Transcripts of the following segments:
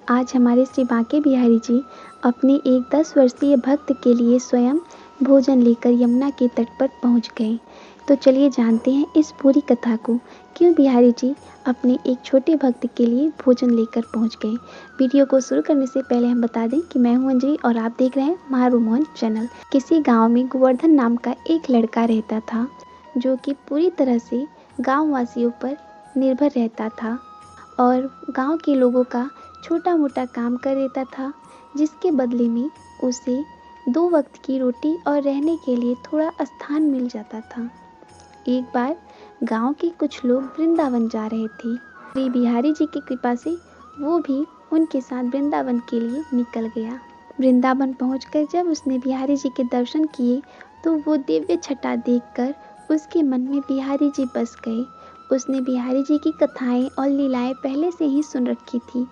आज हमारे श्री बांके बिहारी जी अपने एक 10 वर्षीय भक्त के लिए स्वयं भोजन लेकर यमुना के तट पर पहुंच गए। तो चलिए जानते हैं इस पूरी कथा को, क्यों बिहारी जी अपने एक छोटे भक्त के लिए भोजन लेकर पहुंच गए। वीडियो को शुरू करने से पहले हम बता दें कि मैं हूं अंजलि और आप देख रहे हैं महारोमोहन चैनल। किसी गाँव में गोवर्धन नाम का एक लड़का रहता था, जो कि पूरी तरह से गाँव वासियों पर निर्भर रहता था और गांव के लोगों का छोटा मोटा काम कर देता था, जिसके बदले में उसे 2 वक्त की रोटी और रहने के लिए थोड़ा स्थान मिल जाता था। एक बार गांव के कुछ लोग वृंदावन जा रहे थे। श्री बिहारी जी की कृपा से वो भी उनके साथ वृंदावन के लिए निकल गया। वृंदावन पहुंचकर जब उसने बिहारी जी के दर्शन किए तो वो दिव्य छटा देखकर उसके मन में बिहारी जी बस गए। उसने बिहारी जी की कथाएं और लीलाएं पहले से ही सुन रखी थी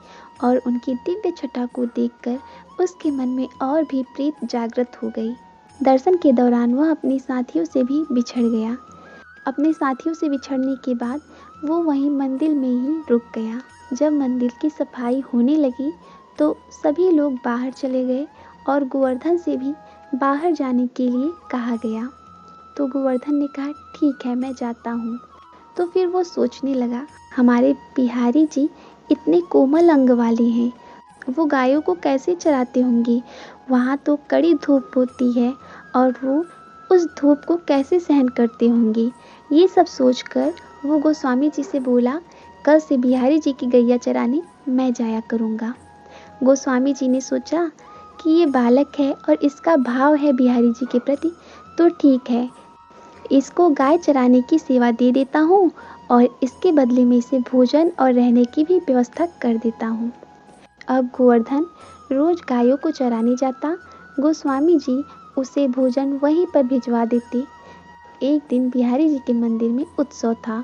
और उनकी दिव्य छटा को देखकर उसके मन में और भी प्रीत जागृत हो गई। दर्शन के दौरान वह अपने साथियों से भी बिछड़ गया। अपने साथियों से बिछड़ने के बाद वो वहीं मंदिर में ही रुक गया। जब मंदिर की सफाई होने लगी तो सभी लोग बाहर चले गए और गोवर्धन से भी बाहर जाने के लिए कहा गया। तो गोवर्धन ने कहा, ठीक है, मैं जाता हूँ। तो फिर वो सोचने लगा, हमारे बिहारी जी इतने कोमल अंग वाले हैं, वो गायों को कैसे चराते होंगे। वहाँ तो कड़ी धूप होती है और वो उस धूप को कैसे सहन करते होंगे। ये सब सोचकर वो गोस्वामी जी से बोला, कल से बिहारी जी की गैया चराने मैं जाया करूँगा। गोस्वामी जी ने सोचा कि ये बालक है और इसका भाव है बिहारी जी के प्रति, तो ठीक है, इसको गाय चराने की सेवा दे देता हूँ और इसके बदले में इसे भोजन और रहने की भी व्यवस्था कर देता हूँ। अब गोवर्धन रोज गायों को चराने जाता। गोस्वामी जी उसे भोजन वहीं पर भिजवा देते। एक दिन बिहारी जी के मंदिर में उत्सव था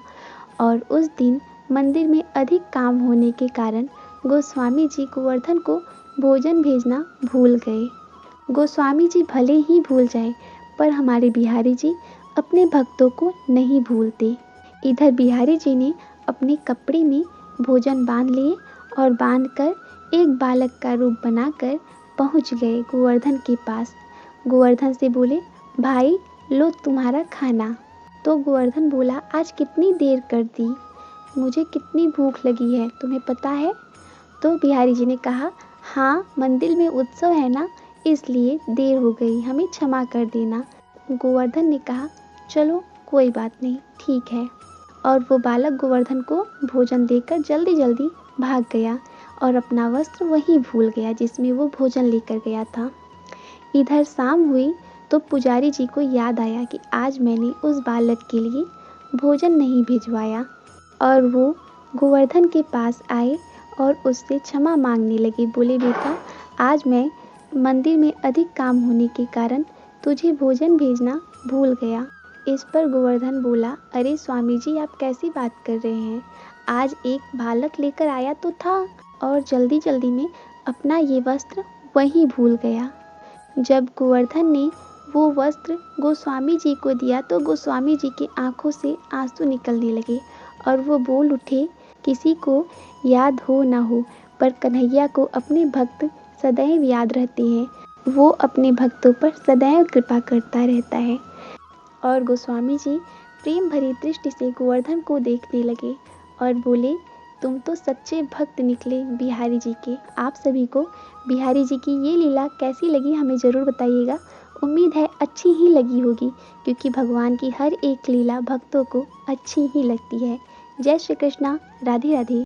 और उस दिन मंदिर में अधिक काम होने के कारण गोस्वामी जी गोवर्धन को भोजन भेजना भूल गए। गोस्वामी जी भले ही भूल जाए, पर हमारे बिहारी जी अपने भक्तों को नहीं भूलते। इधर बिहारी जी ने अपने कपड़े में भोजन बांध लिए और बांधकर एक बालक का रूप बनाकर पहुंच गए गोवर्धन के पास। गोवर्धन से बोले, भाई लो तुम्हारा खाना। तो गोवर्धन बोला, आज कितनी देर कर दी, मुझे कितनी भूख लगी है, तुम्हें पता है। तो बिहारी जी ने कहा, हाँ, मंदिर में उत्सव है ना, इसलिए देर हो गई, हमें क्षमा कर देना। गोवर्धन ने कहा, चलो कोई बात नहीं, ठीक है। और वो बालक गोवर्धन को भोजन देकर जल्दी जल्दी भाग गया और अपना वस्त्र वहीं भूल गया जिसमें वो भोजन लेकर गया था। इधर शाम हुई तो पुजारी जी को याद आया कि आज मैंने उस बालक के लिए भोजन नहीं भिजवाया, और वो गोवर्धन के पास आए और उससे क्षमा मांगने लगे। बोले, बेटा, आज मैं मंदिर में अधिक काम होने के कारण तुझे भोजन भेजना भूल गया। इस पर गोवर्धन बोला, अरे स्वामी जी, आप कैसी बात कर रहे हैं, आज एक बालक लेकर आया तो था और जल्दी जल्दी में अपना ये वस्त्र वहीं भूल गया। जब गोवर्धन ने वो वस्त्र गोस्वामी जी को दिया तो गोस्वामी जी की आंखों से आंसू निकलने लगे और वो बोल उठे, किसी को याद हो ना हो, पर कन्हैया को अपने भक्त सदैव याद रहते हैं। वो अपने भक्तों पर सदैव कृपा करता रहता है। और गोस्वामी जी प्रेम भरी दृष्टि से गोवर्धन को देखने लगे और बोले, तुम तो सच्चे भक्त निकले बिहारी जी के। आप सभी को बिहारी जी की ये लीला कैसी लगी हमें ज़रूर बताइएगा। उम्मीद है अच्छी ही लगी होगी, क्योंकि भगवान की हर एक लीला भक्तों को अच्छी ही लगती है। जय श्री कृष्णा, राधे राधे।